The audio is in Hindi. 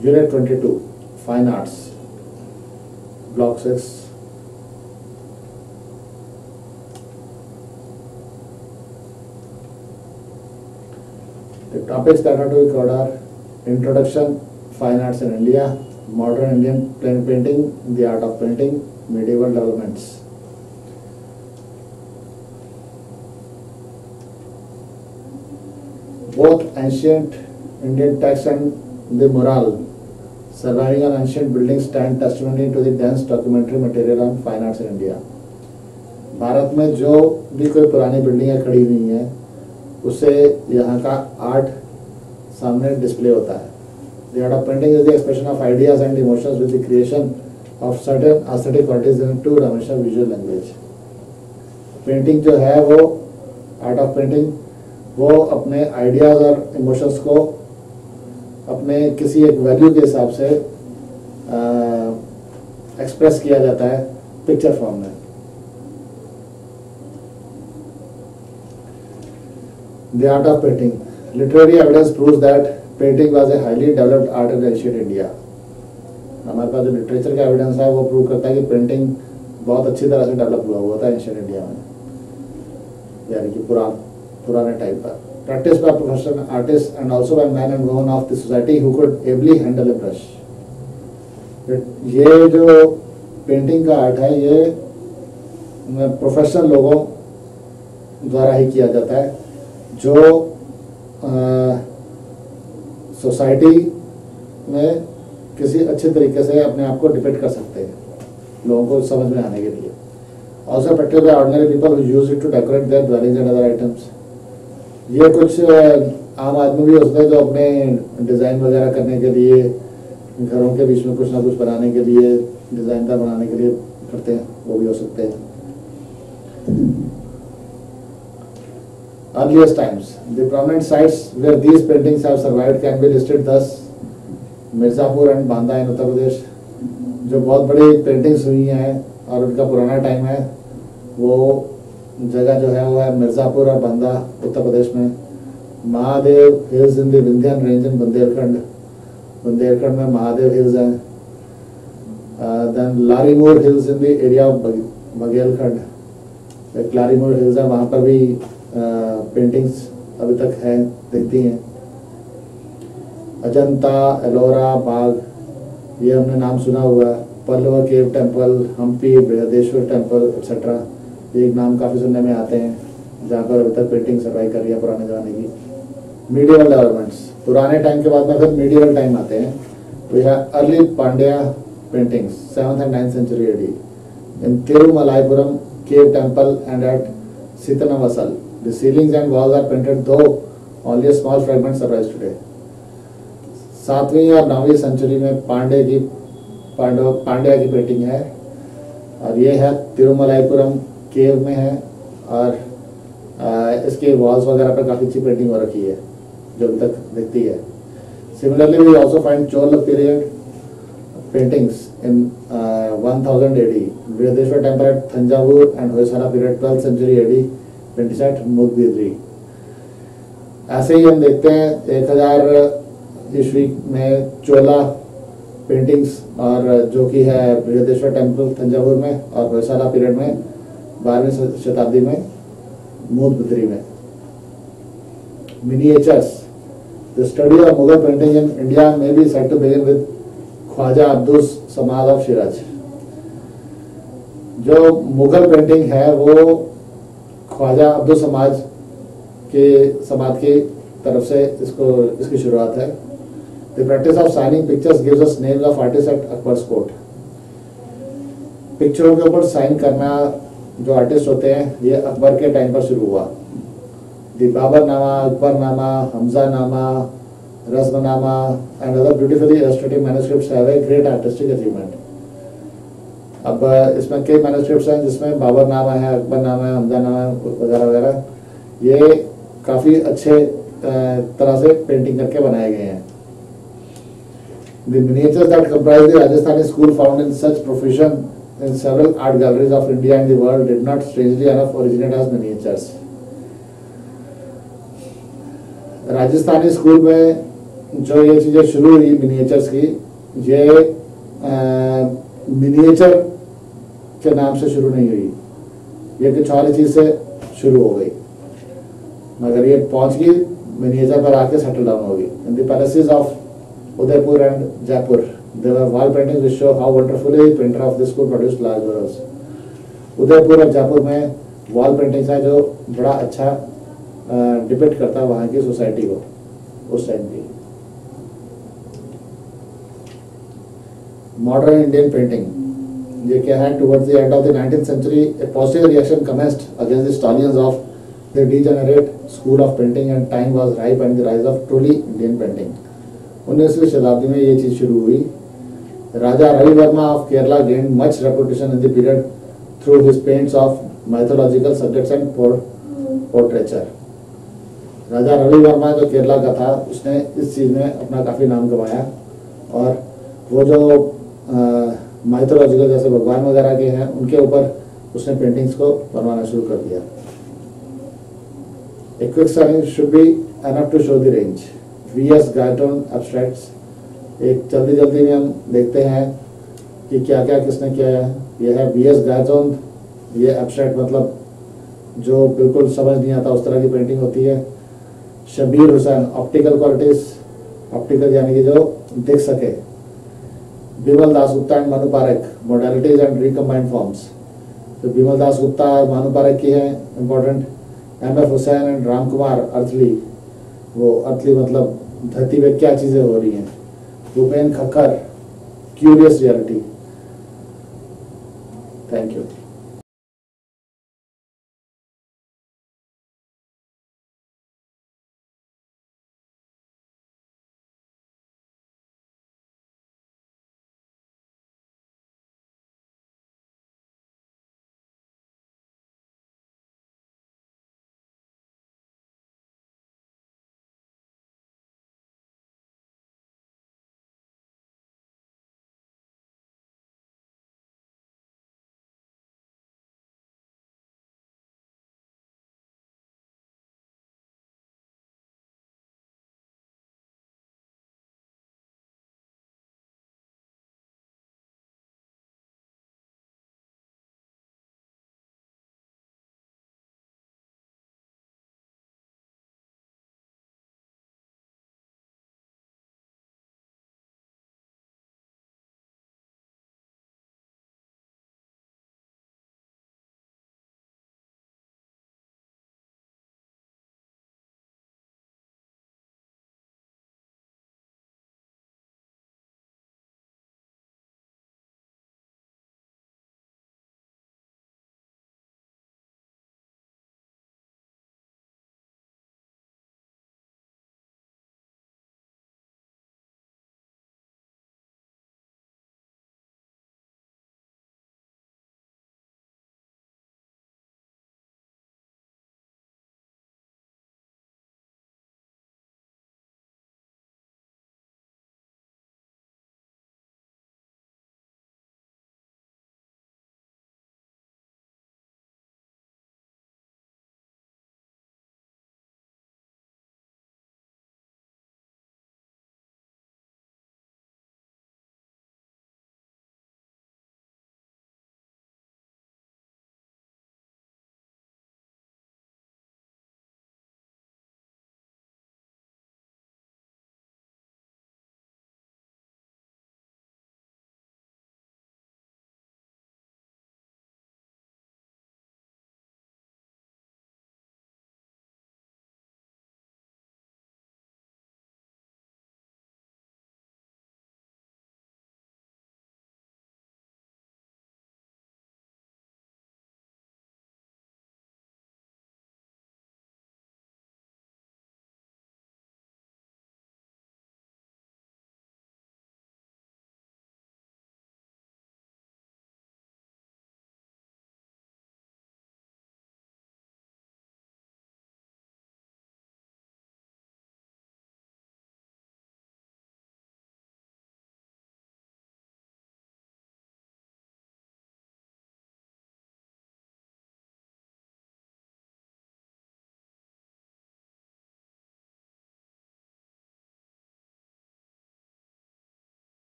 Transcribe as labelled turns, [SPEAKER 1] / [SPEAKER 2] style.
[SPEAKER 1] Unit 22, Fine Arts, Block 6. The topics that are to be covered are Introduction, Fine Arts in India, Modern Indian Plain Painting, The Art of Painting, Medieval Developments. Both ancient Indian texts and the moral surviving on ancient buildings stand testimony to the dense documentary material on fine arts in India. Bharat में जो भी कोई पुरानी बिल्डिंगें खड़ी हुई हैं उससे यहाँ का आर्ट सामने डिस्प्ले होता है. The art of painting is the expression of ideas and emotions with the creation of certain aesthetic qualities into dimensional visual language. Painting जो है वो आर्ट ऑफ पेंटिंग वो अपने आइडियाज और इमोशंस को अपने किसी एक वैल्यू के हिसाब से एक्सप्रेस किया जाता है पिक्चर फॉर्म में. The art of painting. Literary evidence proves that painting was a highly developed art in ancient India. हमारे पास जो लिटरेचर का एविडेंस है वो प्रूव करता है कि पेंटिंग बहुत अच्छी तरह से डेवलप हुआ था एंशिएंट इंडिया में, यानी कि पुराने टाइम पर. Practiced by professional artists and also by men and women of the society who could ably handle a brush. ये जो पेंटिंग का आर्ट है ये प्रोफेशनल लोगों द्वारा ही किया जाता है जो सोसाइटी में किसी अच्छे तरीके से अपने आप को डिपेक्ट कर सकते हैं लोगों को समझ में आने के लिए. Also practiced by ordinary people who use it to decorate their dwellings and other items. ये कुछ आम आदमी भी होते हैं जो अपने डिज़ाइन वगैरह करने के लिए घरों के बीच में कुछ ना कुछ बनाने के लिए डिज़ाइनदार बनाने के लिए करते हैं, वो भी हो सकते हैं. Earliest times, the prominent sites where these paintings have survived can be listed thus: Mirzapur and Banda in Uttar Pradesh. जो बहुत बड़ी पेंटिंग्स हुई हैं और उनका पुराना टाइम है वो जगह जो है वो है मिर्ज़ापुर और बांदा उत्तर प्रदेश में. Mahadev hills in the Vindhyan range in Bundelkhand में महादेव हिल्स हैं. Then Larimore hills in the area of Baghelkhand. एक लारीमोर हिल्स है, वहाँ पर भी पेंटिंग्स अभी तक हैं, दिखती हैं. अजंता, एलोरा, बाग, ये हमने नाम सुना हुआ. Pallava cave temple, Hampi, Brihadeshwara temple etcetera, एक नाम काफ़ी सुनने में आते हैं जहाँ पर अभी तक पेंटिंग सर्वाइव कर रही है पुराने ज़माने की. Medieval developments. पुराने टाइम के बाद में फिर मीडियवल टाइम आते हैं. We have early Pandya paintings 7th and 9th century AD in Tirumalaipuram cave temple and at Sittanavasal. The ceilings and walls are painted though only small fragments survives today. 7वीं और 9वीं सेंचुरी में पांड्या की पेंटिंग है और ये है तिरुमलाईपुरम केव में है और इसके वॉल्स वगैरह पर काफ़ी अच्छी पेंटिंग हो रखी है जो अभी तक दिखती है. Similarly we also find Chola period paintings in 1000 AD. Brihadeshwara temple at Thanjavur and Hoysala period 12th century AD paintings at Moodbidri. ऐसे ही हम देखते हैं 1000 ईस्वी में चोला पेंटिंग्स और जो कि है बृहदेश्वर टेम्पल थंजावुर में और होयसला पीरियड में 12वीं शताब्दी में मूदबिद्री में. Miniatures. The study of Mughal painting in India may be said to begin with Khwaja Abdus Samad of Shiraz. जो मुगल पेंटिंग है वो ख्वाजा अब्दुल समाद की तरफ से इसकी शुरुआत है. The practice of signing pictures gives us names of artists at Akbar's court. पिक्चरों के ऊपर साइन करना जो आर्टिस्ट होते हैं ये अकबर के टाइम पर शुरू हुआ. The Baburnama, Akbarnama, Hamzanama, Razmnama and other beautifully illustrative manuscripts have a great artistic achievement. अब इसमें कई मैन्युस्क्रिप्ट्स हैं जिसमें बाबरनामा है, अकबरनामा है, हमजानामा वगैरह वगैरह, ये काफ़ी अच्छे तरह से पेंटिंग करके बनाए गए हैं. The miniatures that comprise the Rajasthani school found in such profusion in several art galleries of India and the world did not, strangely enough, originate as miniatures. Rajasthani school में जो ये चीज़ें शुरू हुई मिनिएचर्स की, ये मिनिएचर के नाम से शुरू नहीं हुई, ये कुछ और चीज़ से शुरू हो गई, मगर ये पहुंच गई मिनिएचर पर आके सेटल डाउन हो गई। In the palaces of Udaipur and Jaipur there were wall paintings which show how wonderfully painter of this could produce large works. Udaipur और जयपुर में वॉल पेंटिंग्स है जो बड़ा अच्छा डिपिक्ट करता है वहाँ की सोसाइटी को उस टाइम की। मॉडर्न इंडियन पेंटिंग ये क्या है? Towards the end of the 19th century a positive reaction commenced against the stallions of the degenerate school of painting and time was ripe and the rise of truly Indian painting। 19वीं शताब्दी में ये चीज शुरू हुई। Raja Ravi Varma of Kerala gained much reputation in the period through his paints of mythological subjects and portraiture। राजा रवि वर्मा जो केरला का था उसने इस चीज में अपना काफी नाम कमाया, और वो जो माइथोलॉजिकल जैसे भगवान वगैरह के हैं उनके ऊपर उसने पेंटिंग्स को बनवाना शुरू कर दिया। A quick study should be enough to show the range। V.S. Guyton abstracts, एक जल्दी में हम देखते हैं कि क्या क्या किसने किया है। यह है V.S. Guyton, ये एब्स्ट्रैक्ट मतलब जो बिल्कुल समझ नहीं आता उस तरह की पेंटिंग होती है। Shabir Hussain optical qualities, optical यानी कि जो दिख सके। Bimal Das Gupta and Manu Parekh modalities and recombined forms, तो बिमल दास गुप्ता और मनु पारेख की है important. M.F. Husain and Ram Kumar earthly, वो अर्थली मतलब धरती पे क्या चीजें हो रही हैं। Bhupen Khakhar curious reality. Thank you.